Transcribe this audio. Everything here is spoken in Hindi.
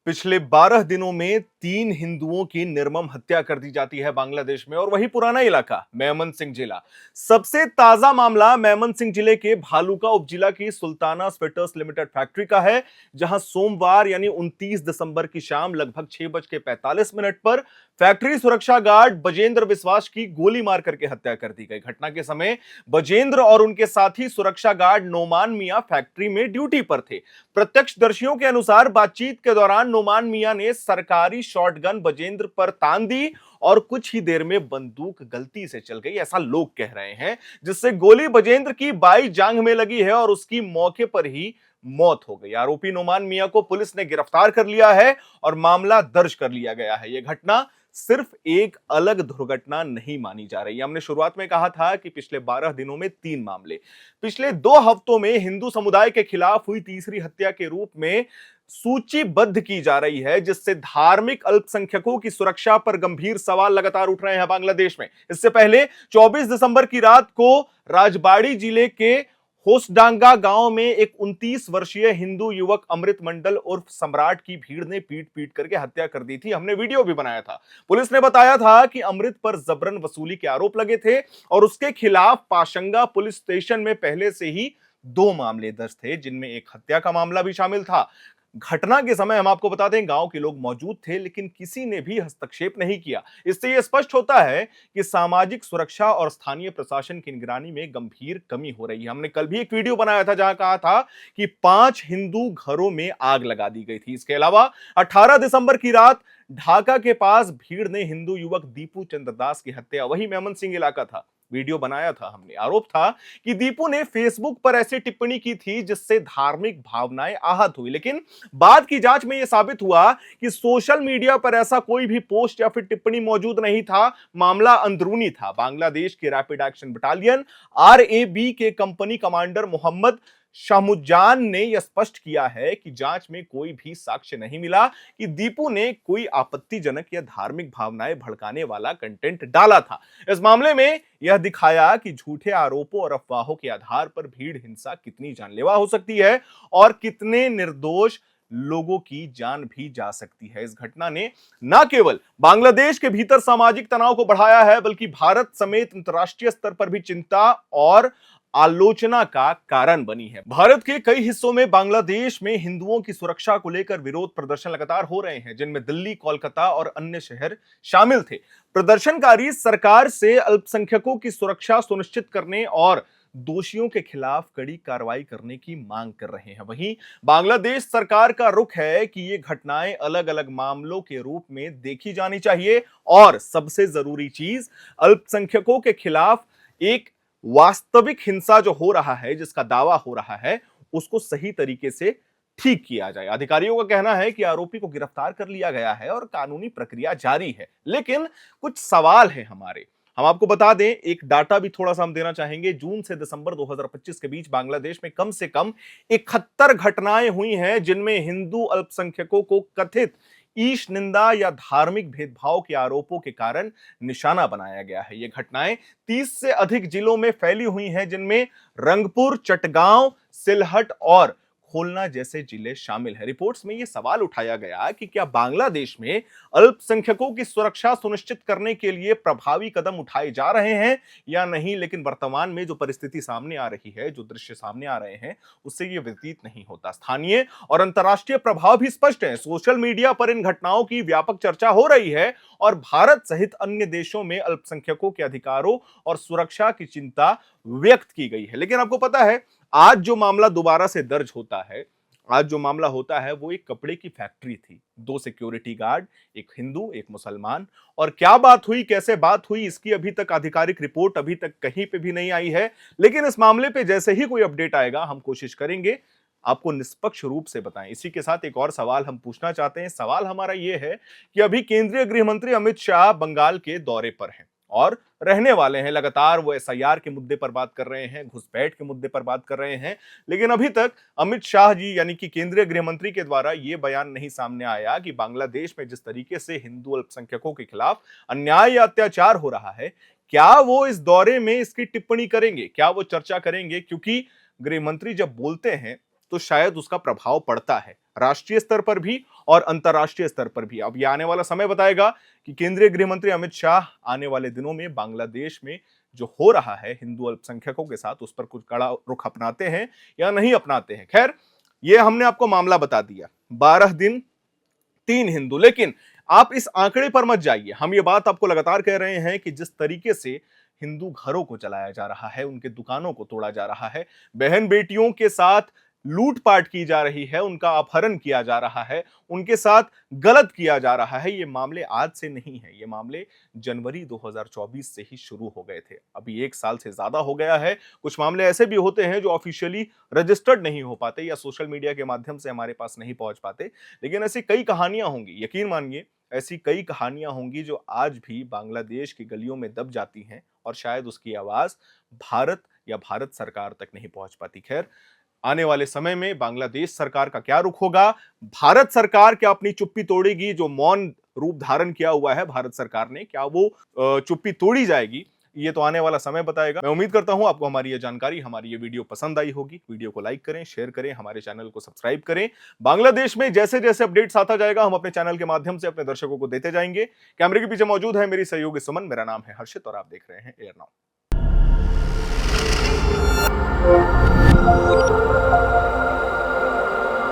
पिछले 12 दिनों में 3 हिंदुओं की निर्मम हत्या कर दी जाती है बांग्लादेश में, और वही पुराना इलाका मेमनसिंह जिला। सबसे ताजा मामला मेमनसिंह जिले के भालुका उपजिला की सुल्ताना स्वेटर्स लिमिटेड फैक्ट्री का है, जहां सोमवार यानी 29 दिसंबर की शाम लगभग 6:45 पर फैक्ट्री सुरक्षा गार्ड बजेंद्र विश्वास की गोली मार करके हत्या कर दी गई। घटना के समय बजेंद्र और उनके साथी सुरक्षा गार्ड नोमान मियां फैक्ट्री में ड्यूटी पर थे। प्रत्यक्षदर्शियों के अनुसार बातचीत के दौरान नोमान मियां ने सरकारी शॉटगन बजेंद्र पर तान दी और कुछ ही देर में बंदूक गलती से चल गई, ऐसा लोग कह रहे हैं, जिससे गोली बजेंद्र की बाई जांघ में लगी है और उसकी मौके पर ही मौत हो गई। आरोपी नोमान मियां को पुलिस ने गिरफ्तार कर लिया है और मामला दर्ज कर लिया गया है। यह घटना सिर्फ एक अलग दुर्घटना नहीं मानी जा रही। हमने शुरुआत में कहा था कि पिछले 12 दिनों में 3 मामले, पिछले 2 हफ्तों में हिंदू समुदाय के खिलाफ हुई तीसरी हत्या के रूप में सूचीबद्ध की जा रही है, जिससे धार्मिक अल्पसंख्यकों की सुरक्षा पर गंभीर सवाल लगातार उठ रहे हैं बांग्लादेश में। इससे पहले 24 दिसंबर की रात को राजबाड़ी जिले के होसडांगा गांव में एक 29 वर्षीय हिंदू युवक अमृत मंडल उर्फ सम्राट की भीड़ ने पीट पीट करके हत्या कर दी थी। हमने वीडियो भी बनाया था। पुलिस ने बताया था कि अमृत पर जबरन वसूली के आरोप लगे थे और उसके खिलाफ पाशंगा पुलिस स्टेशन में पहले से ही 2 मामले दर्ज थे, जिनमें एक हत्या का मामला भी शामिल था। घटना के समय हम आपको बता दें, गांव के लोग मौजूद थे, लेकिन किसी ने भी हस्तक्षेप नहीं किया। इससे यह स्पष्ट होता है कि सामाजिक सुरक्षा और स्थानीय प्रशासन की निगरानी में गंभीर कमी हो रही है। हमने कल भी एक वीडियो बनाया था जहां कहा था कि 5 हिंदू घरों में आग लगा दी गई थी। इसके अलावा 18 दिसंबर की रात ढाका के पास भीड़ ने हिंदू युवक दीपू चंद्रदास की हत्या, वही मेमनसिंह इलाका था, वीडियो बनाया था हमने। आरोप था कि दीपू ने फेसबुक पर ऐसी टिप्पणी की थी जिससे धार्मिक भावनाएं आहत हुई, लेकिन बाद की जांच में यह साबित हुआ कि सोशल मीडिया पर ऐसा कोई भी पोस्ट या फिर टिप्पणी मौजूद नहीं था। मामला अंदरूनी था। बांग्लादेश के रैपिड एक्शन बटालियन आरएबी के कंपनी कमांडर मोहम्मद शामुजान ने यह स्पष्ट किया है कि जांच में कोई भी साक्ष्य नहीं मिला कि दीपू ने कोई आपत्तिजनक या धार्मिक भावनाएं भड़काने वाला कंटेंट डाला था। इस मामले में यह दिखाया कि झूठे आरोपों और अफवाहों के आधार पर भीड़ हिंसा कितनी जानलेवा हो सकती है और कितने निर्दोष लोगों की जान भी जा सकती है। इस घटना ने न केवल बांग्लादेश के भीतर सामाजिक तनाव को बढ़ाया है, बल्कि भारत समेत अंतर्राष्ट्रीय स्तर पर भी चिंता और आलोचना का कारण बनी है। भारत के कई हिस्सों में बांग्लादेश में हिंदुओं की सुरक्षा को लेकर विरोध प्रदर्शन लगातार हो रहे हैं, जिनमें दिल्ली, कोलकाता और अन्य शहर शामिल थे। प्रदर्शनकारी सरकार से अल्पसंख्यकों की सुरक्षा सुनिश्चित करने और दोषियों के खिलाफ कड़ी कार्रवाई करने की मांग कर रहे हैं। वहीं बांग्लादेश सरकार का रुख है कि ये घटनाएं अलग अलग मामलों के रूप में देखी जानी चाहिए और सबसे जरूरी चीज, अल्पसंख्यकों के खिलाफ एक वास्तविक हिंसा जो हो रहा है, जिसका दावा हो रहा है, उसको सही तरीके से ठीक किया जाए। अधिकारियों का कहना है कि आरोपी को गिरफ्तार कर लिया गया है और कानूनी प्रक्रिया जारी है, लेकिन कुछ सवाल हैं हमारे। हम आपको बता दें, एक डाटा भी थोड़ा सा हम देना चाहेंगे। जून से दिसंबर 2025 के बीच बांग्लादेश में कम से कम 71 घटनाएं हुई हैं, जिनमें हिंदू अल्पसंख्यकों को कथित ईश निंदा या धार्मिक भेदभाव के आरोपों के कारण निशाना बनाया गया है। ये घटनाएं 30 से अधिक जिलों में फैली हुई हैं, जिनमें रंगपुर, चटगांव, सिलहट और खुलना जैसे जिले शामिल हैं। रिपोर्ट्स में यह सवाल उठाया गया कि क्या बांग्लादेश में अल्पसंख्यकों की सुरक्षा सुनिश्चित करने के लिए प्रभावी कदम उठाए जा रहे हैं या नहीं, लेकिन वर्तमान में जो परिस्थिति सामने आ रही है, जो दृश्य सामने आ रहे हैं, उससे यह व्यतीत नहीं होता। स्थानीय और अंतर्राष्ट्रीय प्रभाव भी स्पष्ट है। सोशल मीडिया पर इन घटनाओं की व्यापक चर्चा हो रही है और भारत सहित अन्य देशों में अल्पसंख्यकों के अधिकारों और सुरक्षा की चिंता व्यक्त की गई है। लेकिन आपको पता है, आज जो मामला दोबारा से दर्ज होता है, आज जो मामला होता है, वो एक कपड़े की फैक्ट्री थी। 2 सिक्योरिटी गार्ड, एक हिंदू, एक मुसलमान, और क्या बात हुई, कैसे बात हुई, इसकी अभी तक आधिकारिक रिपोर्ट अभी तक कहीं पे भी नहीं आई है। लेकिन इस मामले पे जैसे ही कोई अपडेट आएगा, हम कोशिश करेंगे आपको निष्पक्ष रूप से बताएं। इसी के साथ एक और सवाल हम पूछना चाहते हैं। सवाल हमारा यह है कि अभी केंद्रीय गृह मंत्री अमित शाह बंगाल के दौरे पर हैं और रहने वाले हैं। लगातार वो एसआईआर के मुद्दे पर बात कर रहे हैं, घुसपैठ के मुद्दे पर बात कर रहे हैं, लेकिन अभी तक अमित शाह जी यानी कि केंद्रीय गृह मंत्री के द्वारा यह बयान नहीं सामने आया कि बांग्लादेश में जिस तरीके से हिंदू अल्पसंख्यकों के खिलाफ अन्याय या अत्याचार हो रहा है, क्या वो इस दौरे में इसकी टिप्पणी करेंगे, क्या वो चर्चा करेंगे। क्योंकि गृह मंत्री जब बोलते हैं तो शायद उसका प्रभाव पड़ता है। राष्ट्रीय स्तर पर भी और अंतर्राष्ट्रीय स्तर पर भी। अब ये आने वाला समय बताएगा कि केंद्रीय गृह मंत्री अमित शाह आने वाले दिनों में बांग्लादेश में जो हो रहा है हिंदू अल्पसंख्यकों के साथ, उस पर कुछ कड़ा रुख अपनाते हैं या नहीं अपनाते हैं। खैर, ये हमने आपको मामला बता दिया, 12 दिन 3 हिंदू। लेकिन आप इस आंकड़े पर मत जाइए। हम ये बात आपको लगातार कह रहे हैं कि जिस तरीके से हिंदू घरों को चलाया जा रहा है, उनके दुकानों को तोड़ा जा रहा है, बहन बेटियों के साथ लूटपाट की जा रही है, उनका अपहरण किया जा रहा है, उनके साथ गलत किया जा रहा है, ये मामले आज से नहीं है। ये मामले जनवरी 2024 से ही शुरू हो गए थे। अभी 1 साल से ज्यादा हो गया है। कुछ मामले ऐसे भी होते हैं जो ऑफिशियली रजिस्टर्ड नहीं हो पाते या सोशल मीडिया के माध्यम से हमारे पास नहीं पहुंच पाते। लेकिन ऐसी कई कहानियां होंगी, यकीन मानिए ऐसी कई कहानियां होंगी जो आज भी बांग्लादेश की गलियों में दब जाती हैं और शायद उसकी आवाज भारत या भारत सरकार तक नहीं पहुंच पाती। खैर, आने वाले समय में बांग्लादेश सरकार का क्या रुख होगा, भारत सरकार क्या अपनी चुप्पी तोड़ेगी, जो मौन रूप धारण किया हुआ है भारत सरकार ने, क्या वो चुप्पी तोड़ी जाएगी, ये तो आने वाला समय बताएगा। मैं उम्मीद करता हूं आपको हमारी ये जानकारी, हमारी ये वीडियो पसंद आई होगी। वीडियो को लाइक करें, शेयर करें, हमारे चैनल को सब्सक्राइब करें। बांग्लादेश में जैसे जैसे अपडेट्स आता जाएगा, हम अपने चैनल के माध्यम से अपने दर्शकों को देते जाएंगे। कैमरे के पीछे मौजूद है मेरी सहयोगी सुमन, मेरा नाम है हर्षित और आप देख रहे हैं एयर नाउ।